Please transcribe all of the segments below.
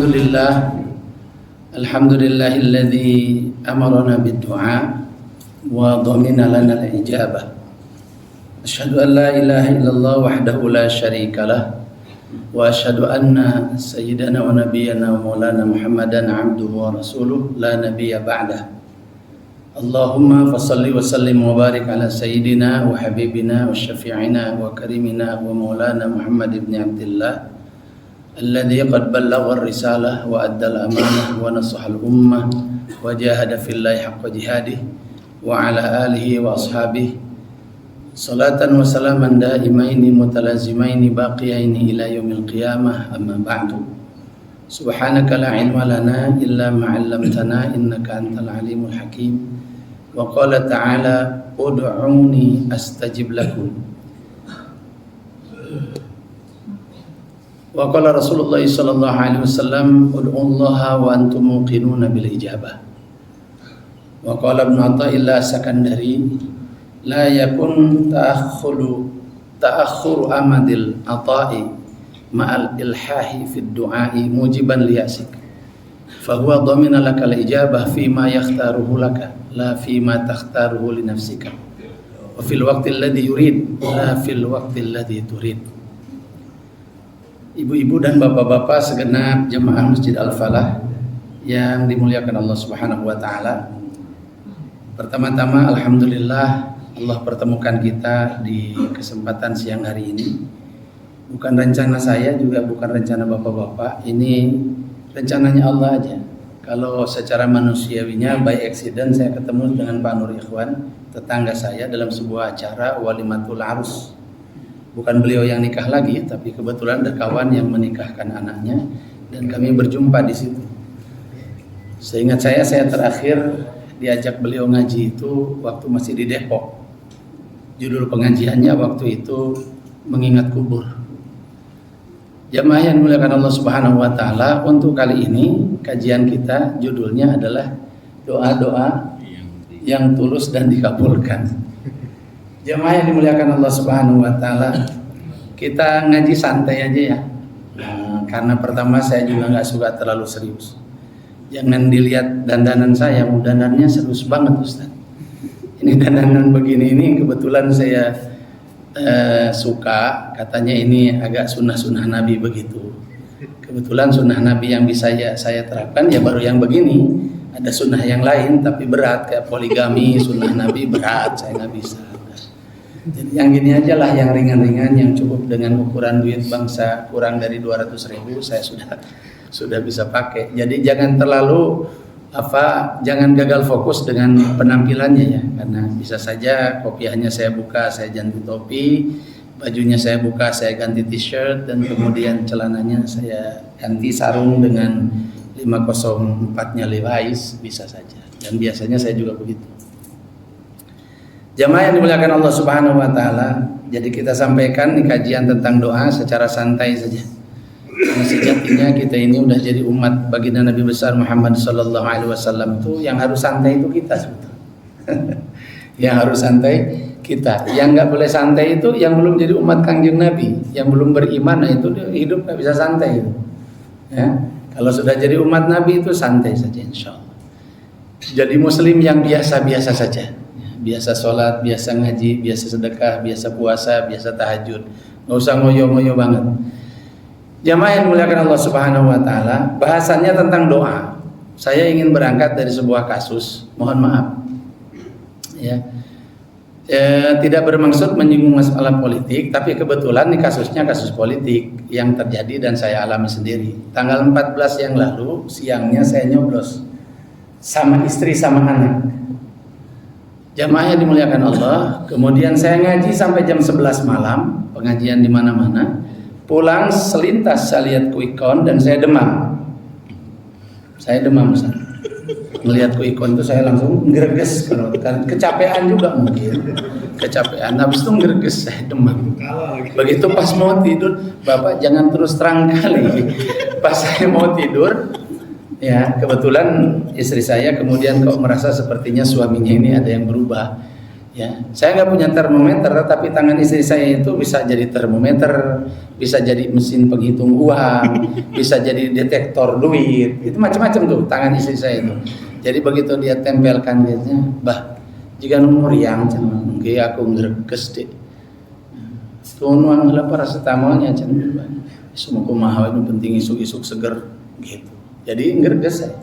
Alhamdulillah, alhamdulillahilladzi amarna bid-du'a wa dhamina lana al-ijabah. Asyhadu an la ilaha illallah wahdahu la syarika lah wa asyhadu anna sayyidana wa nabiyyana wa maulana Muhammadan abduhu wa rasuluh la nabiyya ba'dah. Allahumma fassalli wa sallim wa barik ala sayyidina wa habibina wa syafi'ina wa karimina wa maulana Muhammad ibn Abdillah alladhi qad ballagha ar-risalah wa adda al-amanah wa nasaha al-ummah wa jahada fillahi haqqa jihadih wa ala alihi wa ashabihi salatan wa salaman daimaini mutalazimaini baqiyaini ila yaumil qiyamah amma ba'du. Subhanaka la ilma lana illa ma 'allamtana innaka antal alimul hakim. Wa qala ta'ala ud'uni astajib lakum. Wa qala Rasulullah sallallahu alaihi wasallam ud'ullaha wa antum muqinuna bil ijabah. Wa qala Ibnu Athaillah Sakandari la yakun ta'akhkhuru amadil ata'i ma'al ilhahi fid du'a'i mujiban liyasik fa huwa dhamina laka al ijabah fi ma yakhtaruhu laka la fi ma takhtaruhu li nafsika wa fil waqti alladhi yurid la fil waqti alladhi turid. Ibu-ibu dan bapak-bapak segenap jemaah Masjid Al-Falah yang dimuliakan Allah Subhanahu wa taala. Pertama-tama alhamdulillah Allah pertemukan kita di kesempatan siang hari ini. Bukan rencana saya, juga bukan rencana bapak-bapak. Ini rencananya Allah aja. Kalau secara manusiawinya by accident saya ketemu dengan Pak Nur Ikhwan, tetangga saya dalam sebuah acara walimatul arus. Bukan beliau yang nikah lagi, tapi kebetulan ada kawan yang menikahkan anaknya dan kami berjumpa di situ. Seingat saya terakhir diajak beliau ngaji itu waktu masih di Depok. Judul pengajiannya waktu itu mengingat kubur. Jamaah yang dimuliakan Allah Subhanahu wa taala, untuk kali ini kajian kita judulnya adalah doa-doa yang tulus dan dikabulkan. Jamaah yang dimuliakan Allah Subhanahu wa taala, kita ngaji santai aja ya. Karena pertama saya juga nggak suka terlalu serius. Jangan dilihat dandanan saya, dandanannya serius banget Ustaz. Ini dandanan begini ini kebetulan saya suka, katanya ini agak sunnah-sunnah Nabi begitu. Kebetulan sunnah Nabi yang bisa saya terapkan ya baru yang begini. Ada sunnah yang lain tapi berat kayak poligami, sunnah Nabi berat, saya nggak bisa. Jadi yang gini aja lah, yang ringan-ringan, yang cukup dengan ukuran duit bangsa kurang dari 200.000 saya sudah bisa pakai. Jadi jangan terlalu jangan gagal fokus dengan penampilannya ya, karena bisa saja kopiahnya saya buka, saya ganti topi, bajunya saya buka, saya ganti t-shirt, dan kemudian celananya saya ganti sarung dengan 504-nya Levi's, bisa saja. Dan biasanya saya juga begitu. Jamaah yang dimuliakan Allah Subhanahu wa taala, jadi kita sampaikan di kajian tentang doa secara santai saja. Karena sejatinya kita ini udah jadi umat baginda Nabi besar Muhammad sallallahu alaihi wasallam, itu yang harus santai itu kita sebetulnya. Yang harus santai kita. Yang enggak boleh santai itu yang belum jadi umat Kangjeng Nabi, yang belum beriman, nah itu hidup enggak bisa santai itu. Ya. Kalau sudah jadi umat Nabi itu santai saja insyaallah. Jadi muslim yang biasa-biasa saja. Biasa sholat, biasa ngaji, biasa sedekah, biasa puasa, biasa tahajud. Nggak usah ngoyo-ngoyo banget. Jamaah yang dimuliakan Allah Subhanahu wa taala, bahasannya tentang doa. Saya ingin berangkat dari sebuah kasus, mohon maaf. Ya. Tidak bermaksud menyinggung masalah politik, tapi kebetulan ini kasusnya kasus politik yang terjadi dan saya alami sendiri. Tanggal 14 yang lalu, siangnya saya nyoblos sama istri sama anak. Jamaah yang dimuliakan Allah, kemudian saya ngaji sampai jam 11 malam, pengajian di mana-mana. Pulang selintas saya lihat quick count dan saya demam. Saya demam Ustaz. Melihat quick count itu saya langsung ngereges, kan kecapean juga mungkin. Kecapean, habis itu ngereges, saya demam. Begitu pas mau tidur, Bapak jangan terus terang kali. Pas saya mau tidur, ya kebetulan istri saya kemudian kok merasa sepertinya suaminya ini ada yang berubah. Ya, saya nggak punya termometer, tapi tangan istri saya itu bisa jadi termometer, bisa jadi mesin penghitung uang, bisa jadi detektor duit, itu macam-macam tuh tangan istri saya itu. Jadi begitu dia tempelkan dia, bah, jika nomor yang cuman, kayak aku ngerekes deh. Tuan lah paracetamolnya cuman, semua kumaha itu penting isuk-isuk seger gitu. Jadi ngerekes saya.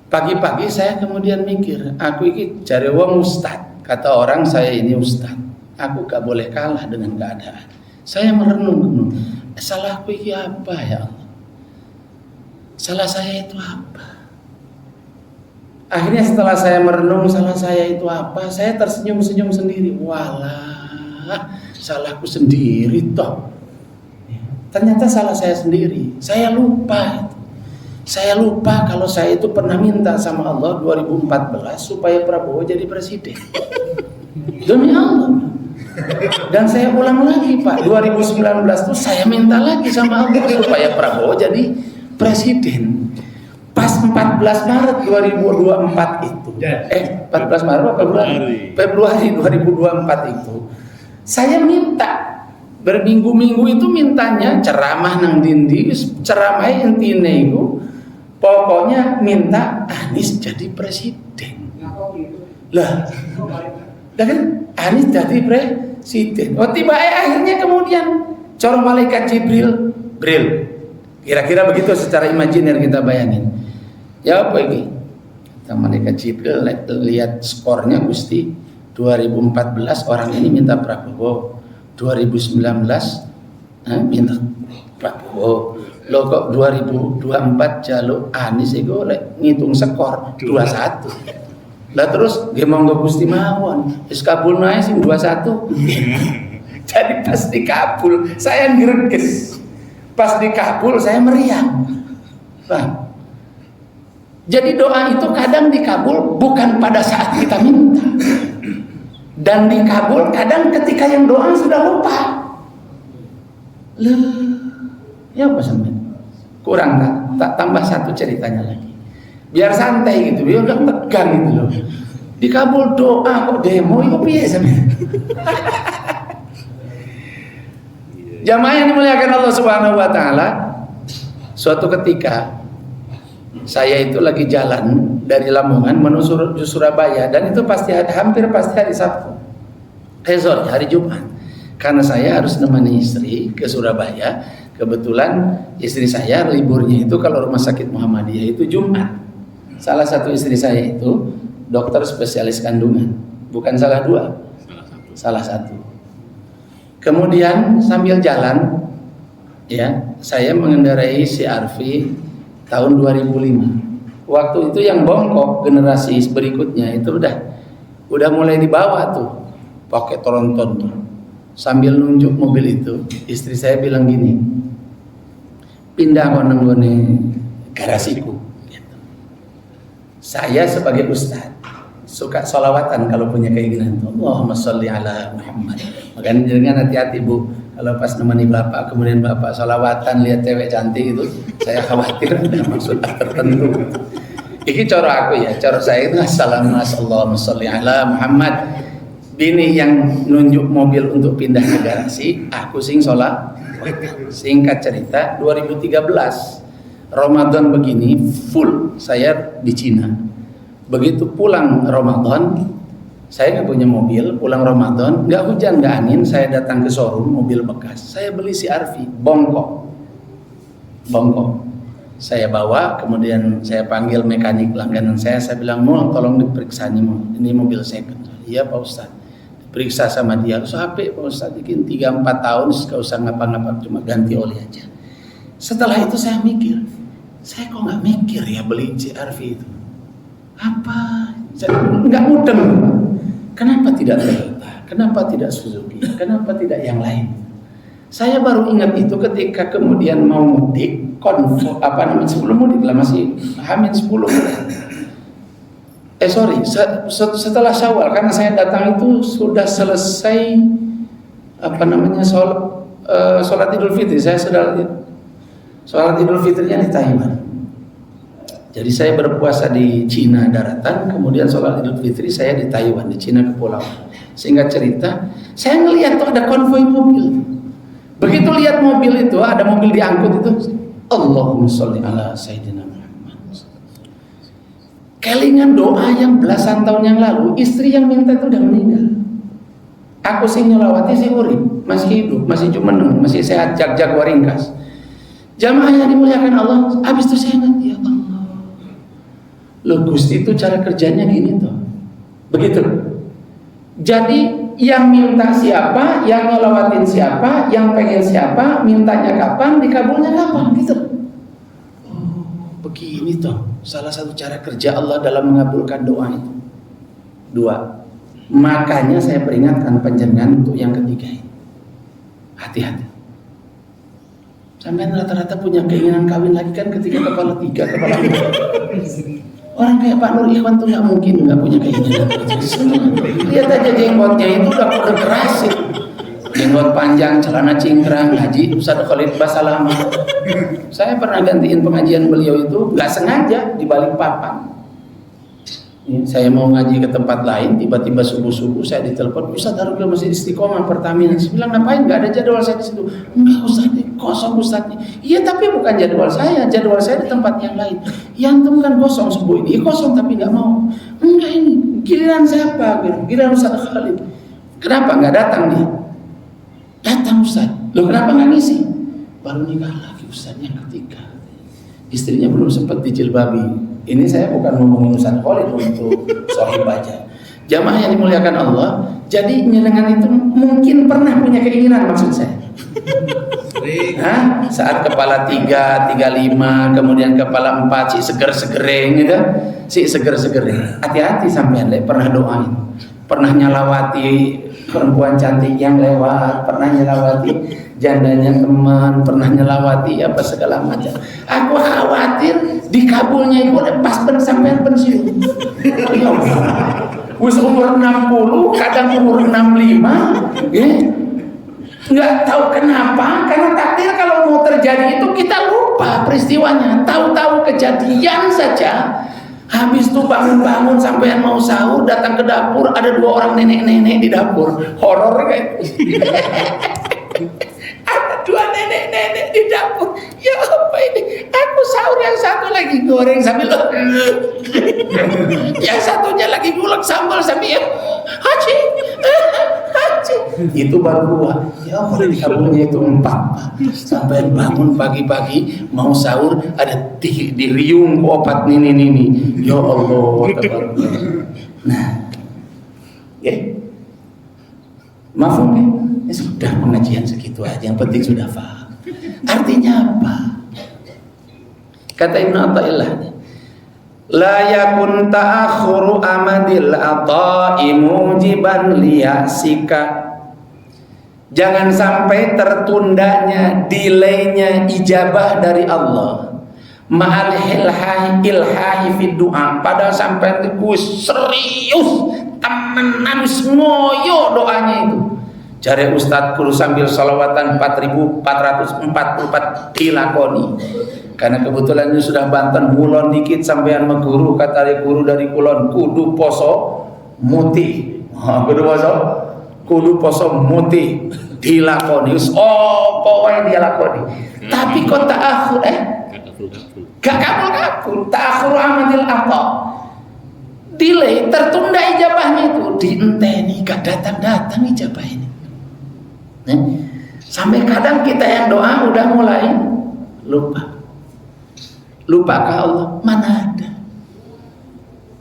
Pagi-pagi saya kemudian mikir, aku ini cari uang ustad. Kata orang saya ini ustaz, aku gak boleh kalah dengan keadaan. Saya merenung, salahku ini apa ya Allah? Salah saya itu apa? Akhirnya setelah saya merenung salah saya itu apa, saya tersenyum-senyum sendiri. Walah, salahku sendiri toh. Ternyata salah saya sendiri. Saya lupa. Saya lupa kalau saya itu pernah minta sama Allah 2014 supaya Prabowo jadi presiden. Demi Allah. Dan saya ulang lagi Pak, 2019 itu saya minta lagi sama Allah supaya Prabowo jadi presiden. Pas 14 Maret 2024 itu. 14 Maret apa Februari 2024 itu. Saya minta berminggu-minggu itu mintanya ceramah nang dindi, ceramah intine itu pokoknya minta Anies jadi presiden. Lah kan Anies jadi presiden. Oh tiba akhirnya kemudian coro malaikat Jibril, kira-kira begitu secara imajiner kita bayangin. Ya apa ini? Kita malaikat Jibril lihat skornya Gusti 2014 orang ini minta Prabowo, 2019 minta Prabowo. Lo kok 2024 jaluk Anies itu ngitung skor 21. Lah terus ge monggo Gusti mawon. Wis kabulna ae sing 21. Jadi pas dikabul saya ngreges. Pas dikabul saya meriang. Paham? Jadi doa itu kadang dikabul bukan pada saat kita minta. Dan dikabul kadang ketika yang doa sudah lupa. Ya apa sampai? Kurang tak tambah satu ceritanya lagi. Biar santai gitu, biar udah tegang gitu loh. Dikabul doa kok demo itu piye sampean? Jamaah yang dimuliakan Allah Subhanahu wa taala, suatu ketika saya itu lagi jalan dari Lamongan menuju Surabaya dan itu hampir pasti hari Sabtu. Hari Jumat. Karena saya harus nemani istri ke Surabaya. Kebetulan istri saya liburnya itu kalau rumah sakit Muhammadiyah itu Jumat. Salah satu istri saya itu dokter spesialis kandungan. Bukan salah dua. Salah satu. Kemudian sambil jalan ya, saya mengendarai CR-V tahun 2005. Waktu itu yang bongkok generasi berikutnya itu udah mulai dibawa tuh pakai tronton tuh. Sambil nunjuk mobil itu, istri saya bilang gini, pindah kok nenggone garasiku. Gitu. Saya sebagai ustaz suka sholawatan kalau punya keinginan tuh. Allahumma sholli ala Muhammad. Makanya jangan hati-hati Bu, kalau pas nemani bapak kemudian bapak sholawatan lihat cewek cantik itu, saya khawatir ada maksud tertentu. Ini cara aku ya, cara saya itu assalamualaikum Allahumma sholli ala Muhammad. Bini yang nunjuk mobil untuk pindah ke garasi, aku sing sholat. Singkat cerita, 2013 Ramadan begini full saya di Cina. Begitu pulang Ramadan, saya nggak punya mobil. Pulang Ramadan, nggak hujan nggak angin, saya datang ke showroom mobil bekas. Saya beli CR-V bongkok. Saya bawa, kemudian saya panggil mekanik langganan saya bilang, "Mau tolong diperiksa ini mobil second." "Iya Pak Ustaz." Periksa sama dia, harus HP Pak Ustaz, bikin 3-4 tahun gak usah ngapa-ngapa, cuma ganti oli aja. Setelah itu saya mikir, saya kok gak mikir ya beli CR-V itu apa, gak mudeng. Kenapa tidak Toyota, kenapa tidak Suzuki, kenapa tidak yang lain. Saya baru ingat itu ketika kemudian mau mudik, sebelum mudik lah, masih Hamin 10. Setelah Syawal, karena saya datang itu sudah selesai sholat Idul Fitri. Saya sudah sholat Idul Fitrinya di Taiwan. Jadi saya berpuasa di Cina daratan, kemudian sholat Idul Fitri saya di Taiwan, di Cina kepulauan. Sehingga cerita, saya ngelihat tuh ada konvoi mobil. Begitu lihat mobil itu, ada mobil diangkut itu, Allahumma sholli ala Sayyidina Muhammad. Kelingan doa yang belasan tahun yang lalu, istri yang minta itu udah meninggal. Aku sih nyelawati si urip, masih hidup, masih jumeneng, masih sehat, jag-jag waringkas. Jamaah yang dimuliakan Allah, habis itu saya ingat, ya Allah. Loh Gusti itu cara kerjanya gini tuh. Begitu. Jadi yang minta siapa, yang ngelawatin siapa, yang pengen siapa, mintanya kapan, dikabulnya kapan, gitu. Oh, begini tuh salah satu cara kerja Allah dalam mengabulkan doa itu. 2. Makanya saya peringatkan panjenengan untuk yang ketiga ini. Hati-hati. Sampai rata-rata punya keinginan kawin lagi kan ketika kepala 3, kepala 4. Orang kayak Pak Nur Ikhwan tuh nggak mungkin nggak punya keinginan. Lihat aja jenggotnya itu udah kerasin. Jenggot panjang, celana cingkrang, ngaji Ustaz Khalid Basalamah. Saya pernah gantiin pengajian beliau itu nggak sengaja di balik papan. Saya mau ngaji ke tempat lain, tiba-tiba subuh-subuh saya ditelepon, Ustaz harus ke Masjid Istiqomah Pertamina. Saya bilang ngapain? Nggak ada jadwal saya di situ. Enggak Ustaz, kosong Ustaznya. Iya tapi bukan jadwal saya di tempat yang lain. Ya antum kan kosong subuh ini, kosong tapi nggak mau. Enggak ini, giliran siapa? Giliran Ustaz Khalid. Kenapa nggak datang dia? Datang Ustaz. Loh kenapa nggak ngisi? Baru nikah lagi Ustaz yang ketiga. Istrinya belum sempat dijilbabi. Ini saya bukan ngomongin Ustaz Khalid untuk sohib aja. Jamaah yang dimuliakan Allah, jadi nyelengan itu mungkin pernah punya keinginan maksud saya. Hah? Saat kepala 3, 35, kemudian kepala 4 si seger-segering gitu. Si seger-segering. Hati-hati sampean pernah doain. Pernah nyalawati perempuan cantik yang lewat, pernah nyelawati jandanya teman, pernah nyelawati apa segala macam. Aku khawatir dikabulnya itu pas sampean pensiun. Wis umur 60, kadang umur 65, ya. Nggak tahu kenapa, karena takdir kalau mau terjadi itu kita lupa peristiwanya. Tahu-tahu kejadian saja. Habis itu bangun-bangun sampai mau sahur, datang ke dapur, ada 2 orang nenek-nenek di dapur. Horor kan? Ada 2 nenek-nenek di dapur. Ya apa ini? Aku sahur, yang satu lagi goreng sambil yang satunya lagi ngulek sambal sambil haji. Itu baru 2. Ya Allah, dikabulnya itu 4. Sampai bangun pagi-pagi mau sahur, ada di riung opat nini. Ya Allah, tabaraka. Nah, ya, maafum ya? Ya sudah, pengajian segitu aja, yang penting sudah paham. Artinya apa? Kata Ibnu Athaillah, la yakun ta'akhuru amadil ata'i mujiban liyasika. Jangan sampai tertundanya, delaynya ijabah dari Allah. Ma'al ilhahi fid du'a. Padahal sampai itu serius, temenan ngoyo doanya itu. Jare Ustadz kudu sambil salawatan 4444 dilakoni. Karena kebetulan ini sudah Banten mulon dikit sampean meguru, kata guru dari kulon kudu poso muti. Kudu poso muti dilakoni. Oh, pokoke dia lakoni. Tapi kok ta'akhur gak kabul. Ta'akhur amadil apa? Delay, tertunda ijabahnya itu, dienteni, gak datang ijabah ini. Sampai kadang kita yang doa udah mulai lupa. Lupakah Allah? Mana ada?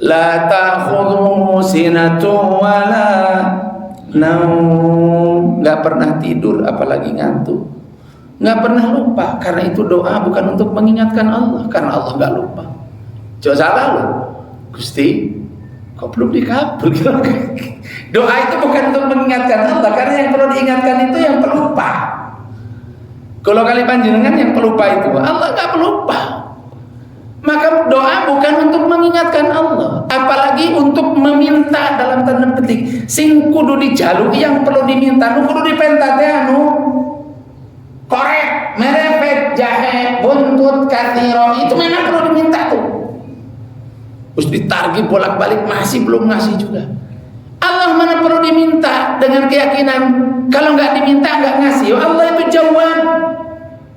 La ta'khudhuhu sinatun wala naum. Gak pernah tidur apalagi ngantuk. Gak pernah lupa, karena itu doa bukan untuk mengingatkan Allah, karena Allah gak lupa. Coba salah loh, Gusti, kok belum dikabul? Doa itu bukan untuk mengingatkan Allah, karena yang perlu diingatkan itu yang pelupa. Kalau kali panjenengan yang pelupa itu, Allah gak pelupa. Maka doa bukan untuk mengingatkan Allah, apalagi untuk meminta dalam tanda petik. Sing kudu dijaluki yang perlu diminta, nu kudu dipentate anu korek, merepet, jahe, buntut, kathiro, itu memang perlu diminta tuh. Terus ditargi bolak-balik masih belum ngasih juga. Allah mana perlu diminta dengan keyakinan kalau nggak diminta nggak ngasih. Allah itu Jawad,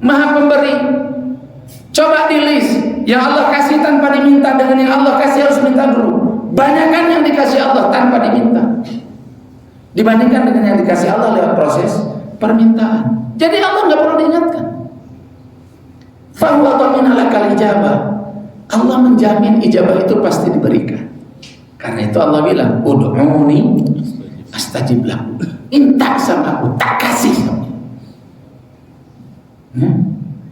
Maha Pemberi. Coba di list yang Allah kasih tanpa diminta dengan yang Allah kasih harus minta dulu. Banyakan yang dikasih Allah tanpa diminta dibandingkan dengan yang dikasih Allah lewat proses permintaan. Jadi Allah nggak perlu diingatkan. Fahuwa dhaminna lakal ijabah. Allah menjamin ijabah itu pasti diberikan. Karena itu Allah bilang, ud'uni astajib lakum. Minta sama aku, tak kasih sama.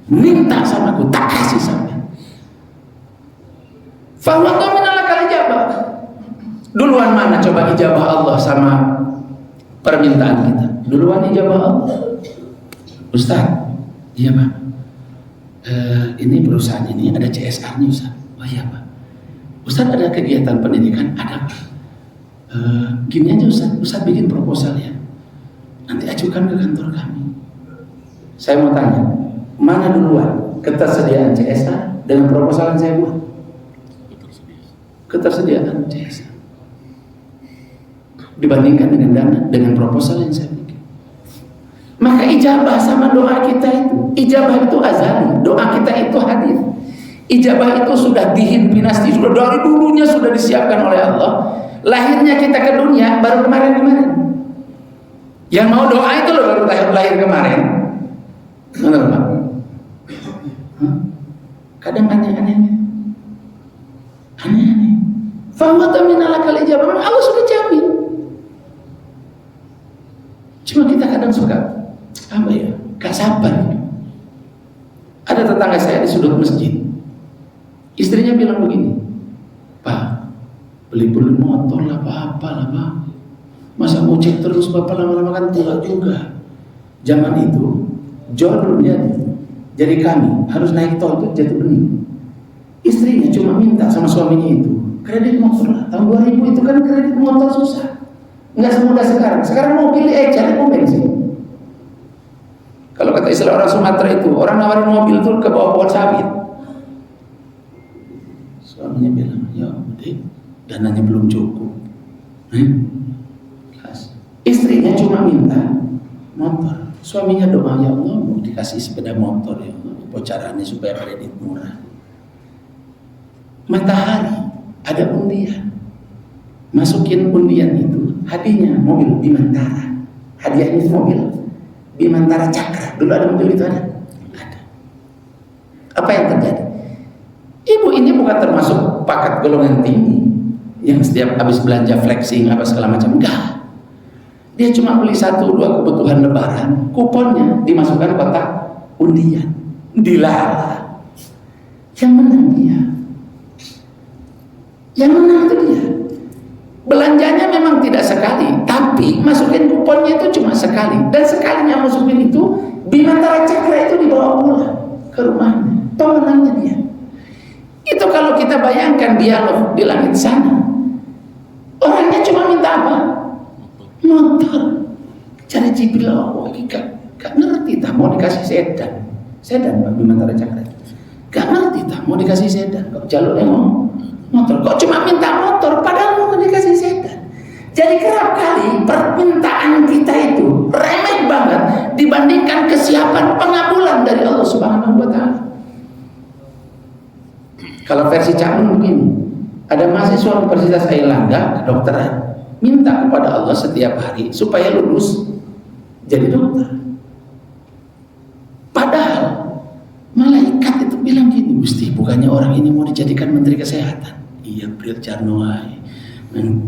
Minta sama aku, tak kasih sama. Fahuwa dhaminna lakal ijabah. Duluan mana coba ijabah Allah sama permintaan kita? Duluan ijabah Allah. Ustaz, iya Pak. Ini perusahaan ini ada CSR-nya Ustaz. Oh iya Pak. Ustaz ada kegiatan pendidikan? Ada Pak. Gini aja Ustaz bikin proposal ya. Nanti ajukan ke kantor kami. Saya mau tanya, mana duluan ketersediaan CSR dengan proposal yang saya buat? Ketersediaan CSR dibandingkan dengan dana dengan proposal yang saya bikin. Maka ijabah sama doa kita itu, ijabah itu azali, doa kita itu hadir. Ijabah itu sudah dinasti, sudah dari dulunya sudah disiapkan oleh Allah. Lahirnya kita ke dunia baru kemarin-kemarin. Yang mau doa itu loh baru lahir kemarin. Benar Pak? Kadang aneh-aneh. Aneh-aneh. Fahuwa dhaminna lakal ijabah. Allah sudah jamin. Cuma kita kadang suka apa ya, gak sabar. Ada tetangga saya di sudut masjid, istrinya bilang begini, Pak, beli motor lah, apa lah Pak, masa mau cek terus Bapak lama-lama kan tua juga. Zaman itu jual belum jadi kami harus naik tol itu Jati Bening. Istrinya cuma minta sama suaminya itu kredit motor lah. Tahun 2000 itu kan kredit motor susah, nggak semudah sekarang. Sekarang mobil cari mau bensin. Kalau kata istilah orang Sumatera itu, orang nawarin mobil tuh ke bawah pohon sawit. Suaminya bilang, ya dek, dananya belum cukup. Istrinya cuma minta motor. Suaminya doa, ya Allah mau dikasih sepeda motor ya Allah. Caranya supaya kredit murah. Matahari ada undian. Masukin undian itu, hadiahnya mobil Bimantara. Hadiahnya mobil Bimantara Cakra. Dulu ada mobil itu ada. Apa yang terjadi? Ibu ini bukan termasuk paket golongan tinggi yang setiap habis belanja flexing apa segala macam. Enggak. Dia cuma beli 1-2 kebutuhan lebaran, kuponnya dimasukkan kotak undian. Dilala. Yang menang dia. Yang menang itu dia. Belanjanya memang tidak sekali, tapi masukin kuponnya itu cuma sekali. Dan sekalinya masukin itu, Bimantara Cakra itu dibawa pulang ke rumahnya. Pemenangnya dia. Itu kalau kita bayangkan dialog di langit sana, orangnya cuma minta apa? Motor. Cari Jibril, oh, gak ngerti tak mau dikasih sedan Pak Bimantara Cakra. Gak ngerti tak mau dikasih sedan. Kok jalurnya mau motor, kok cuma minta motor padahal mau dikasih sedan. Jadi kerap kali permintaan kita itu remeh banget dibandingkan kesiapan pengabulan dari Allah Subhanahu wa Ta'ala. Kalau versi Cakung begini, ada mahasiswa Universitas Airlangga kedokteran minta kepada Allah setiap hari supaya lulus jadi dokter. Padahal malaikat itu bilang gini, Gusti, bukannya orang ini mau dijadikan menteri kesehatan? Iya, Bril Carnoai.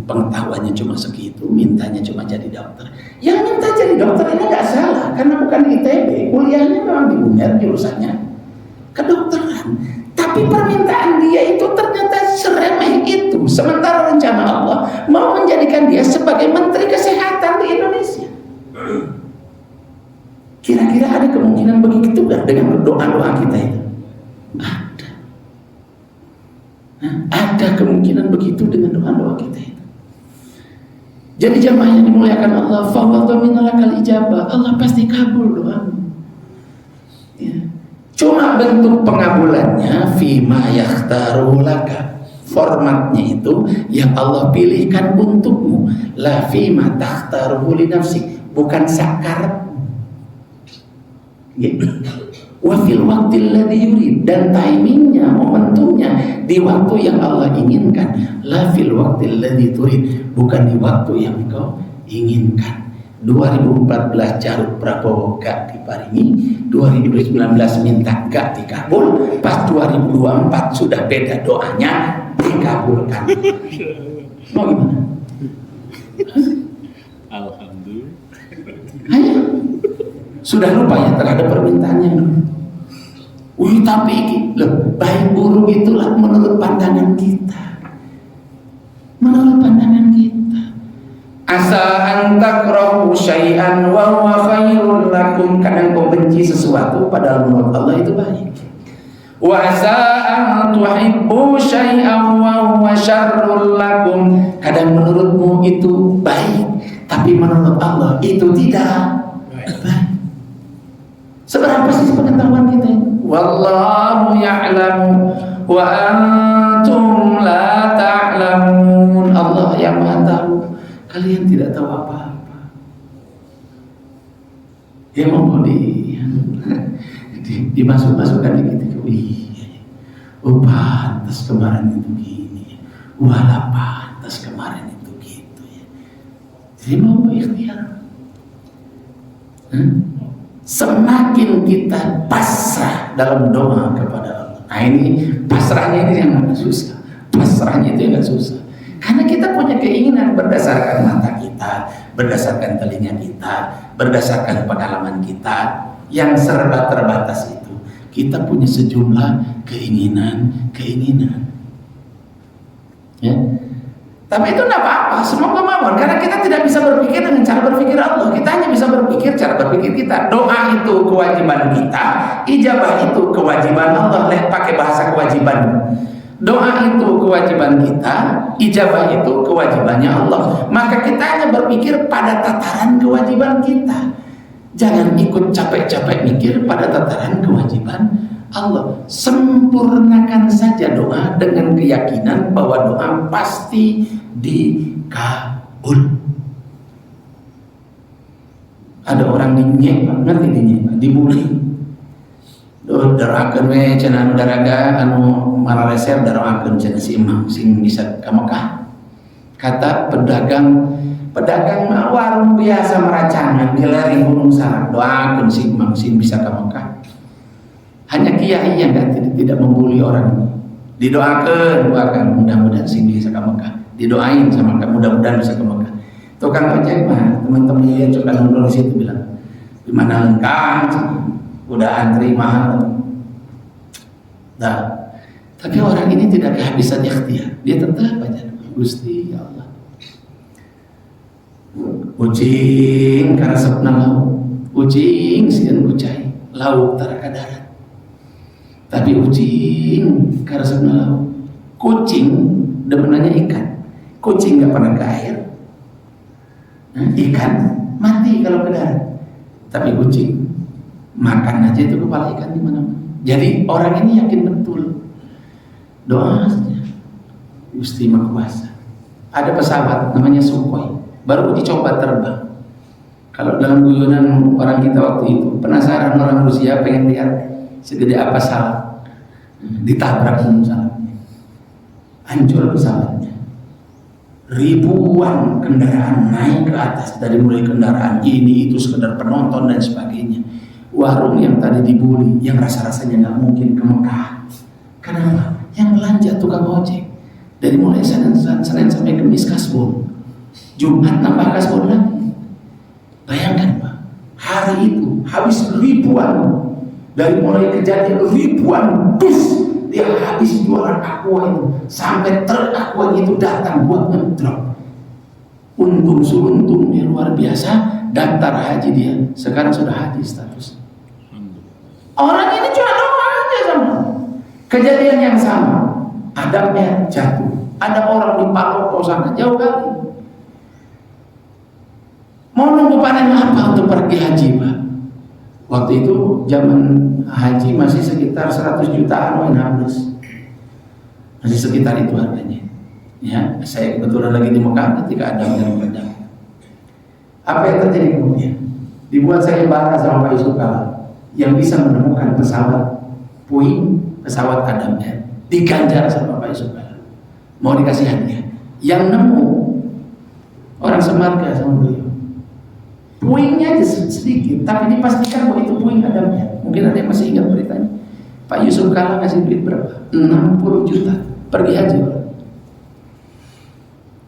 Pengetahuannya cuma segitu, mintanya cuma jadi dokter. Yang minta jadi dokter ini nggak salah, karena bukan ITB, kuliahnya memang di UNER jurusannya kedokteran. Tapi permintaan dia itu ternyata seremeh itu. Sementara rencana Allah mau menjadikan dia sebagai menteri kesehatan di Indonesia. Kira-kira ada kemungkinan begitu nggak dengan doa-doa kita itu? Ada kemungkinan begitu dengan doa-doa kita itu. Jadi jamaah yang dimuliakan Allah, fahuwa dhaminna lakal ijabah. Allah pasti kabul doamu. Ya. Cuma bentuk pengabulannya fima yakhtaru laka. formatnya itu yang Allah pilihkan untukmu, la fi ma takhtaruhu li nafsi, bukan sakar. Wa fil waqtil ladzi yurid, dan timingnya, momentumnya di waktu yang Allah inginkan. La fil waqtil ladzi turid, bukan di waktu yang engkau inginkan. 2014 Jarod Prabowo gak diparingi, 2019 minta gak dikabul, pas 2024 sudah beda doanya, dikabulkan. Mau gimana? Alhamdulillah. Hanya sudah lupa ya terhadap permintaannya. Wih, tapi loh, baik buruk itulah menurut pandangan kita. Menurut pandangan kita. Asa an takrahu syai'an wa huwa khairul lakum, kadang kau benci sesuatu padahal menurut Allah itu baik. Wa asa an tuhibbu syai'an wa huwa syarrul lakum, kadang menurutmu itu baik tapi menurut Allah itu tidak baik. Seberapa sih pengetahuan kita? Wallahu ya'lamu wa antum la ta'lamun. Allah yang Maha tahu, kalian tidak tahu apa-apa. Ya mau dimasuk-masukkan dikit-dikit. Oh pantas kemarin itu gini, walah pantas kemarin itu gitu ya. Jadi mau ikhtiar. Semakin kita pasrah dalam doa kepada Allah. Nah ini pasrahnya ini yang agak susah. Pasrahnya itu yang agak susah. Karena kita punya keinginan berdasarkan mata kita, berdasarkan telinga kita, berdasarkan pengalaman kita yang serba terbatas itu. Kita punya sejumlah keinginan. Ya. Tapi itu tidak apa-apa, semua kemauan. Karena kita tidak bisa berpikir dengan cara berpikir Allah. Kita hanya bisa berpikir cara berpikir kita. Doa itu kewajiban kita, ijabah itu kewajiban Allah. Lihat pakai bahasa kewajiban. Doa itu kewajiban kita, ijabah itu kewajibannya Allah. Maka kita hanya berpikir pada tataran kewajiban kita. Jangan ikut capek-capek mikir pada tataran kewajiban Allah. Sempurnakan saja doa dengan keyakinan bahwa doa pasti dikabul. Ada orang dinyek, ngerti dinyek, dibully. Darakeun we cenah anu daraga anu marareser darakeun cenah si imam sing bisa ka Mekah. Kata pedagang warung biasa meracangan di lereng Gunung Salak, doakeun si imam sing bisa ka Mekah. Hanya kiai yang tidak membuli orang. Didoakan mudah-mudahan sing bisa ke Mekah. Didoain sama kamu mudah-mudahan bisa ke Mekah. Tukang ojek mah teman-teman dia suka nongkrong situ bilang, di mana lengkap, udah antri mahal. Nah, tapi orang ini tidak kehabisan ikhtiar. Dia tetap aja, Gusti ya Allah. Kucing karena sepna lauk, kucing sieun kucai, lauk taraka darat. Tapi kucing karena laut. Kucing demenannya ikan. Kucing gak pernah ke air. Ikan mati kalau ke darat. Tapi kucing makan aja itu kepala ikan di mana-mana. Jadi orang ini yakin betul. Doa saja. Gusti Maha Kuasa. Ada pesawat namanya Sukhoi, baru dicoba terbang. Kalau dalam guyonan orang kita waktu itu, penasaran orang Rusia pengen lihat segede apa salak, ditabrak salaknya, hancur pesawatnya. Ribuan kendaraan naik ke atas, dari mulai kendaraan ini itu sekedar penonton dan sebagainya. Warung yang tadi dibully, yang rasa-rasanya nggak mungkin ke Mekah. Kenapa? Yang belanja tukang ojek dari mulai Senin sampai Kamis kasbon, Jumat tambah kasbon lagi. Bayangkan Pak, hari itu habis ribuan. Dari mulai kejadian ribuan bus dia habis jualan aqua itu, sampai truk aqua itu datang buat ngedrop. Untung suruntung luar biasa, daftar haji dia. Sekarang sudah haji status. Orang ini cuma doa aja sama. Kejadian yang sama, adabnya jatuh. Ada orang di Paloko sana jauh kali. Mau nunggu panen apa untuk pergi haji Pak? Waktu itu zaman haji masih sekitar 100 jutaan habis. Masih sekitar itu harganya. Ya, saya kebetulan lagi di Mekah ketika ada yang meledak. Apa yang terjadi kemudian? Dibuat saya bahas sama Pak Yusuf Kala yang bisa menemukan pesawat puing, pesawat Adam ya, diganjar sama Pak Yusuf Kala. Mau dikasih hadiah. Yang nemu orang semarga sama beliau. Puingnya aja sedikit, tapi dipastikan bahwa itu puing Adamnya. Mungkin ada yang masih ingat beritanya. Pak Yusuf Kala ngasih duit berapa? 60 juta. Pergi aja.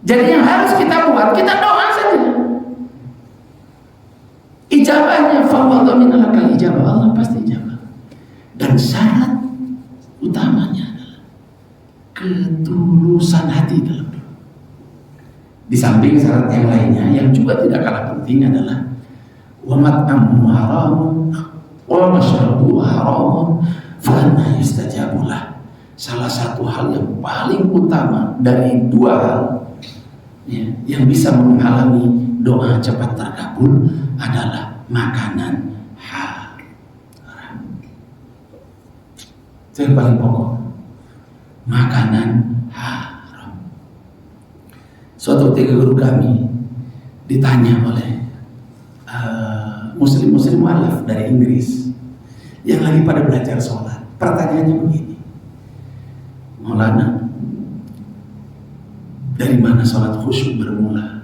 Jadi yang harus kita buat, kita doa saja. Ijabahnya fawadhamin alakal ijabah, Allah pasti ijabah. Dan syarat utamanya adalah ketulusan hati dalam doa. Di samping syarat yang lainnya yang juga tidak kalah penting adalah wa mat'amu haramun wa mashrabu haramun fa anna yustajabu lah. Salah satu hal yang paling utama dari dua hal ya, yang bisa menghalangi doa cepat terkabul adalah makanan haram. Itu yang paling pokok. Makanan haram. Suatu ketika guru kami ditanya oleh muslim-muslim mu'alaf dari Inggris yang lagi pada belajar sholat. Pertanyaannya begini, Maulana, dari mana sholat khusyuk bermula?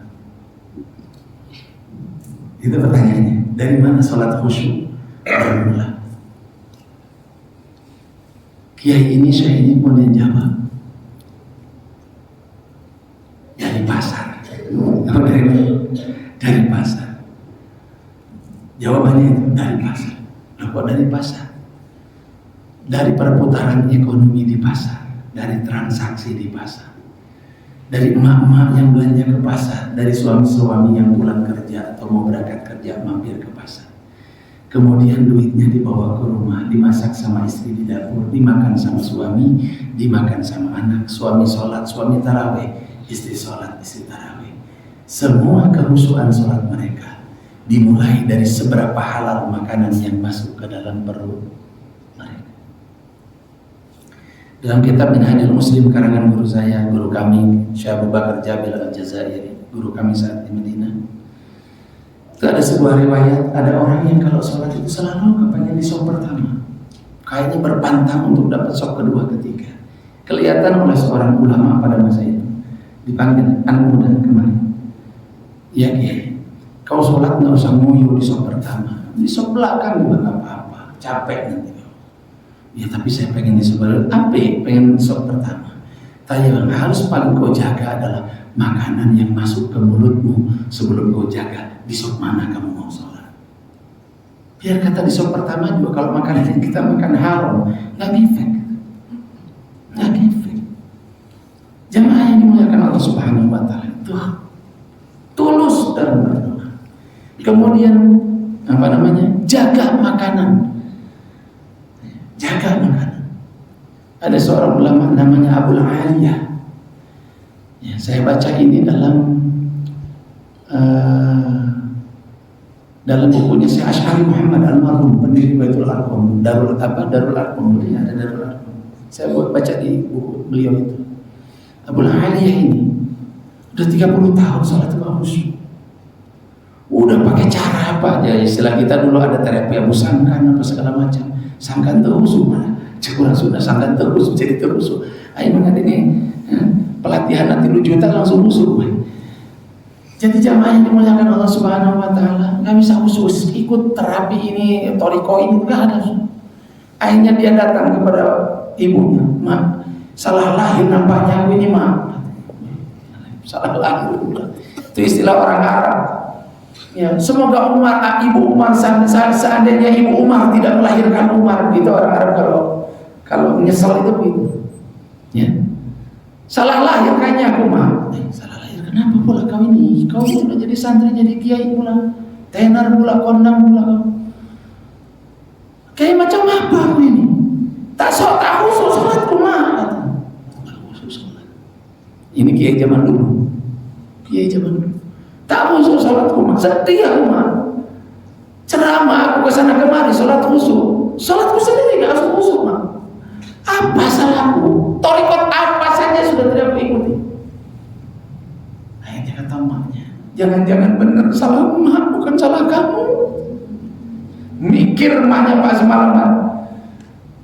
Itu pertanyaannya. Dari mana sholat khusyuk bermula? Kiai ini, syekh ini kemudian jawab, dari pasar. Oh, dari pasar. Jawabannya itu dari pasar. Nah, kok dari pasar? Dari perputaran ekonomi di pasar, dari transaksi di pasar, dari emak-emak yang belanja ke pasar, dari suami-suami yang pulang kerja atau mau berangkat kerja mampir ke pasar. Kemudian duitnya dibawa ke rumah, dimasak sama istri di dapur, dimakan sama suami, dimakan sama anak. Suami sholat, suami taraweh, istri sholat, istri taraweh. Semua kehusuan sholat mereka dimulai dari seberapa halal makanan yang masuk ke dalam perut mereka. Dalam kitab Minhajul Muslim karangan guru saya, guru kami Syekh Abu Bakar Jabil Al-Jazairi, guru kami saat di Madinah, itu ada sebuah riwayat, ada orang yang kalau sholat itu selalu kepengen di sop pertama, kayaknya berpantang untuk dapat sop kedua, ketiga. Kelihatan oleh seorang ulama pada masa itu, dipanggil anak muda kemarin, ya Kiai, kau sholat nggak usah nguyuh di sop pertama, di sop belakang juga nggak apa-apa, capek nanti. Ya tapi saya pengen di sop pengen sop pertama. Tapi yang harus paling kau jaga adalah makanan yang masuk ke mulutmu sebelum kau jaga di sop mana kamu mau sholat. Biar kata di sop pertama juga kalau makanan yang kita makan haram, nggak ngefek, nggak ngefek. Jamaah yang dimuliakan Allah Subhanahu Wa Taala itu tulus dalam berdoa. Kemudian jaga makanan. Jaga makanan. Ada seorang ulama namanya Abul Aliyah. Ya, saya baca ini dalam bukunya Syekh Asy'ari Muhammad Al-Marhum, pendiri Baitul Arqam, Darul Arqam, ada Darul Arqam. Saya baca di buku beliau itu. Abul Aliyah ini udah 30 tahun salat khusyuk. Udah pakai cara apa aja, istilah kita dulu ada terapi Abu Sangkan apa segala macam. Sangkan terusuk mana? Kurang sudah sangkan terusuk jadi terusuk. Ayo mengat ini pelatihan nanti 2 juta langsung usuk. Jadi jamaah yang dimuliakan Allah Subhanahu Wa Taala nggak bisa khusus ikut terapi ini, toriko ini nggak ada. Akhirnya dia datang kepada ibunya, "Mak, salah lahir nampaknya aku ini, Mak." Salah lahir. Itu istilah orang Arab. Ya, semoga Ibu Umar seandainya Ibu Umar tidak melahirkan Umar, gitu orang Arab kalau menyesal itu begitu. Ya. Salah lahir kayaknya aku, Mak. Salah lahir kenapa pula kau ini? Kau sudah jadi santri, jadi kiai pula, tenar pula, kondang pula kau. Kayak macam apa aku ini? Tak khusus sholatku, Mak. Tak khusus sholat. Ini kiai zaman dulu. Kiai zaman dulu. Tak khusus sholatku, Mak. Setia, Mak. Ceramah aku kesana kemari, sholat khusyuk. Sholatku sendiri gak harus khusyuk, Mak. Apa salahku? Torikot apa Jangan-jangan benar salah emak, bukan salah kamu. Mikir emaknya Pak semalaman,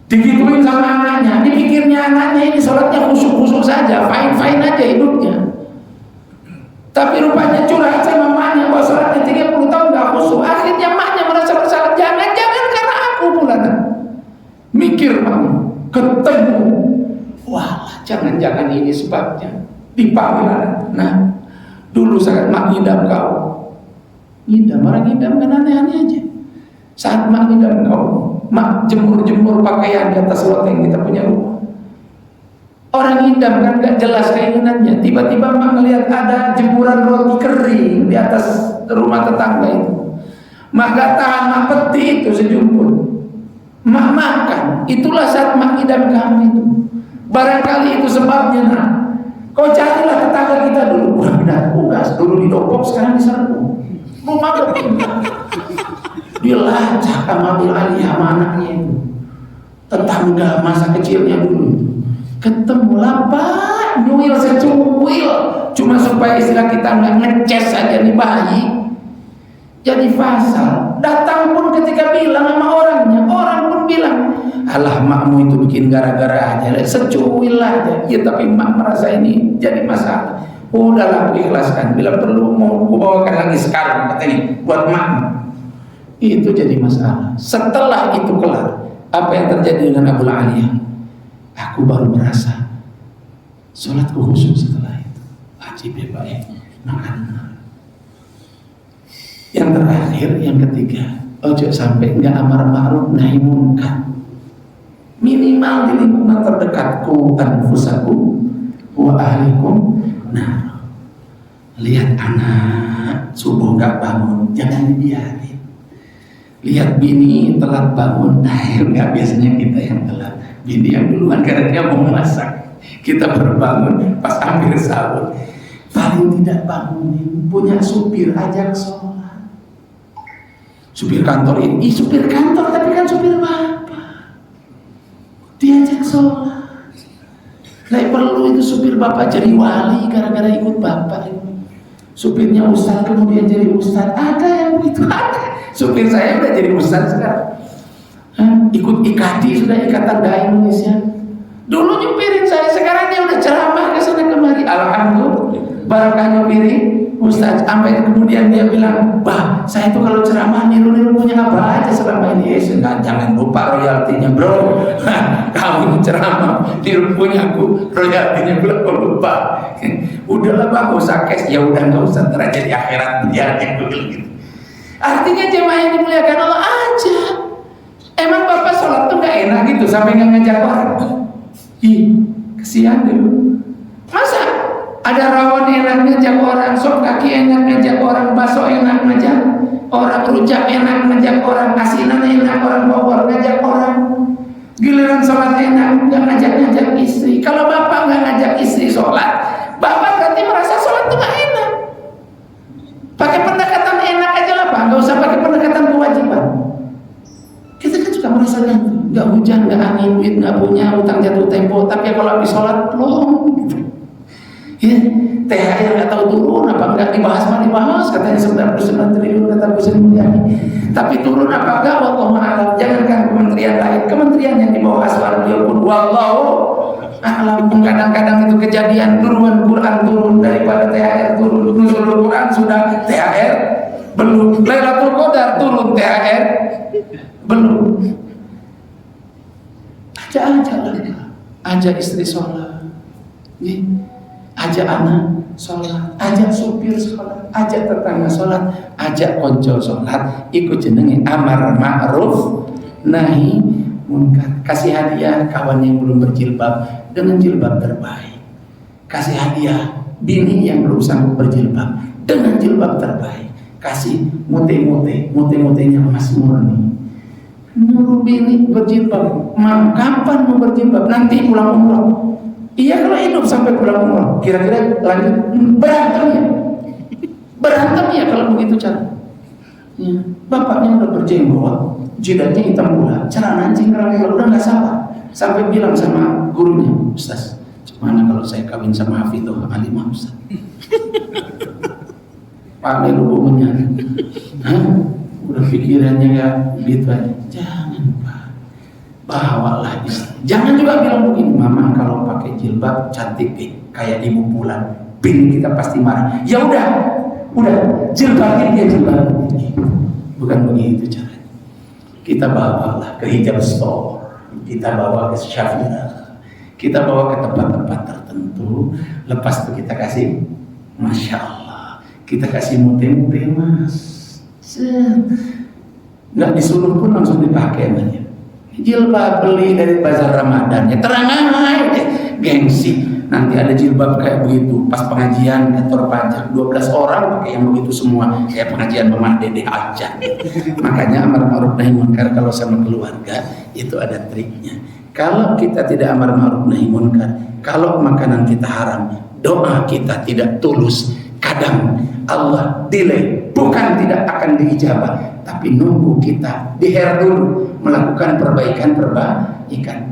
digituin sama anaknya, dipikirnya anaknya ini sholatnya khusyuk-khusyuk saja, fine-fine aja hidupnya. Tapi rupanya curhat sama emaknya bahwa sholatnya 30 tahun gak khusyuk. Akhirnya emaknya merasa bersalah. Jangan-jangan karena aku pula. Mikir emaknya, ketemu, wah jangan-jangan ini sebabnya. Dipanggil anak. Nah, dulu saat mak ngidam kau, ngidam, orang ngidam kan aneh-aneh aja. Saat mak ngidam kau, mak jemur-jemur pakaian di atas loteng kita punya rumah. Orang ngidam kan gak jelas keinginannya. Tiba-tiba mak ngelihat ada jemuran roti kering di atas rumah tetangga itu. Mak gak tahan, mak peti itu sejumput. Mak makan. Itulah saat mak ngidam kamu itu. Barangkali itu sebabnya. Nah, kau carilah tetangga kita dulu. Wah, pindah tugas. Dulu di Dopok, sekarang di Serpong. Rumah berpindah. Dia lacak ambil alih sama anaknya itu. Tetangga masa kecilnya dulu. Ketemulah Pak, nyuil secuil. Cuma supaya istilah kita nggak ngeces aja nih bayi. Jadi fasal. Datang pun ketika bilang sama orangnya, orang pun bilang, alah makmu itu bikin gara-gara aja, secuil aja. Ya tapi mak merasa ini jadi masalah. Udahlah aku ikhlaskan. Bila perlu mau aku bawakan lagi sekarang katanya buat makmu. Itu jadi masalah. Setelah itu kelar, apa yang terjadi dengan Abu Aliyah? Aku baru merasa sholatku khusyuk setelah itu. Ajib ya Pak ya. Yang terakhir, yang ketiga, ojo sampai nggak amar ma'ruf nahi munkar. Minimal di lingkungan terdekatku, anfusakum wa ahlikum. Nah, lihat anak subuh nggak bangun, jangan dibiarin. Lihat bini telat bangun, nggak biasanya kita yang telat. Bini yang duluan karena dia mau masak. Kita baru bangun pas hampir sahur. Paling tidak bangunin, punya supir ajak sholat. Supir kantor ini, supir kantor tapi kan supir bapak. Diajak sholat. Nah perlu itu supir bapak jadi wali gara-gara ikut bapak ini. Supirnya ustaz kemudian jadi ustaz. Ada yang begitu, ada. Supir saya udah jadi ustaz sekarang. Ikut IKADI sudah, Ikatan Dai Indonesia. Dulu nyupirin saya, sekarang dia udah ceramah ke sana kemari. Alhamdulillah, barokah nyupirin Ustaz. Sampai kemudian dia bilang, bah, saya tuh kalau ceramah niru-niru punya apa aja selama ini. Jangan lupa royaltinya bro. Kamu ceramah niru punya aku, royaltinya belum lupa. Udahlah bang, gak usah cash. Ya udah gak usah, ntar aja di akhirat dia gitu. Artinya jemaah yang dimuliakan Allah aja. Emang bapak sholat tuh gak enak gitu sampai gak ngajak orang? Ih, kesian dulu. Masa ada rawon enak ngajak orang, sop kaki enak ngajak orang, bakso enak ngajak orang, rujak enak ngajak orang, asinan enak orang Bogor ngajak orang. Giliran sholat enak gak ngajak istri. Kalau bapak gak ngajak istri sholat, bapak berarti merasa sholat tuh gak enak. Pakai pendekatan enak aja lah Pak, gak usah pakai pendekatan kewajiban. Kita kan juga merasa gak hujan, gak angin, duit gak punya, utang jatuh tempo. Tapi kalau habis sholat belum gitu. Ya, THR gak tahu turun apa enggak, dibahas mah dibahas, katanya 99 triliun kata Bu Sri Mulyani. Tapi turun apa enggak, wallahu a'lam. Jangankan kementerian lain, kementerian yang di bawah aswar beliau pun wallahu a'lam. Kadang-kadang itu kejadian turunan Quran turun daripada THR turun. Nuzulul Quran sudah, THR belum. Lailatul Qadar turun, THR belum. Ajak lah, ajak istri sholat, ajak anak sholat, ajak supir sholat, ajak tetangga sholat, ajak konco sholat. Ikut jenenge amar ma'ruf nahi munkar. Kasih hadiah kawan yang belum berjilbab dengan jilbab terbaik. Kasih hadiah bini yang belum sanggup berjilbab dengan jilbab terbaik. Kasih mute-mutenya emas murni. Nyuruh bini berjilbab. Kapan mau berjilbab? Nanti pulang umroh. Iya kalau hidup sampai pulang umroh. Kira-kira lanjut berantem ya kalau begitu cara. Ya. Bapaknya udah berjenggot, jidatnya hitam pula, celana cingkrang udah nggak sabar. Sampai bilang sama gurunya, Ustaz, gimana kalau saya kawin sama Hafidhah Alimah Ustaz? Pak lubungnya. Udah pikirannya gak gitu aja. Jangan Pak, bawalah istri. Jangan juga bilang begini, mama kalau pakai jilbab cantik deh, kayak ibu pulang. Bini kita pasti marah. Ya udah jilbabin dia jilbab. Bukan begitu caranya. Kita bawalah ke hijab store, kita bawa ke Syafira, kita bawa ke tempat-tempat tertentu. Lepas itu kita kasih, masya Allah, kita kasih mute-mute mas. Nggak disuruh pun langsung dipakai namanya. Jilbab beli dari bazar Ramadan, ya terang aja, gengsi. Nanti ada jilbab kayak begitu, pas pengajian kantor pajak 12 orang pakai yang begitu semua, kayak pengajian Mama Dede aja. Makanya amar ma'ruf nahi munkar kalau sama keluarga itu ada triknya. Kalau kita tidak amar ma'ruf nahi munkar, kalau makanan kita haram, doa kita tidak tulus, kadang Allah delay, bukan tidak akan diijabah, tapi nunggu kita diher dulu melakukan perbaikan.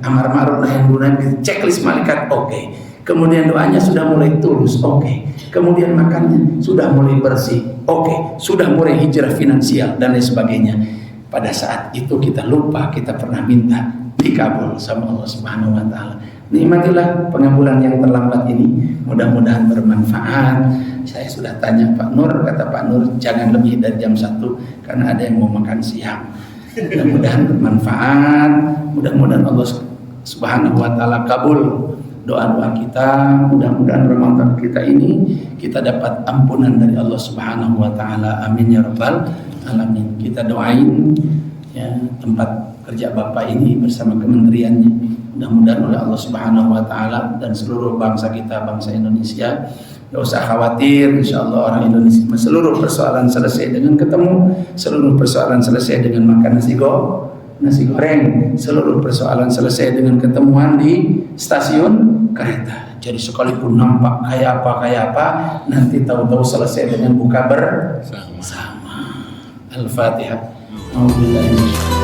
Amar ma'ruf nahi munkar, checklist malaikat, oke. Kemudian doanya sudah mulai tulus, oke. Kemudian makannya sudah mulai bersih, oke. Sudah mulai hijrah finansial dan lain sebagainya. Pada saat itu kita lupa kita pernah minta dikabul sama Allah Subhanahu wa taala. Nikmatilah pengabulan yang terlambat ini, mudah-mudahan bermanfaat. Saya sudah tanya Pak Nur, kata Pak Nur jangan lebih dari jam 1 karena ada yang mau makan siang. Mudah-mudahan bermanfaat, mudah-mudahan Allah Subhanahu wa taala kabul doa-doa kita. Mudah-mudahan Ramadan kita ini kita dapat ampunan dari Allah Subhanahu wa taala. Amin ya rabbal alamin. Kita doain ya tempat kerja Bapak ini bersama kementeriannya. Mudah-mudahan oleh Allah Subhanahu wa taala dan seluruh bangsa kita, bangsa Indonesia, enggak usah khawatir, insyaallah orang Indonesia seluruh persoalan selesai dengan ketemu, seluruh persoalan selesai dengan makan nasi goreng, seluruh persoalan selesai dengan ketemuan di stasiun kereta. Jadi sekalipun nampak kayak apa, nanti tahu-tahu selesai dengan buka bersama. Al-Fatihah. Alhamdulillah.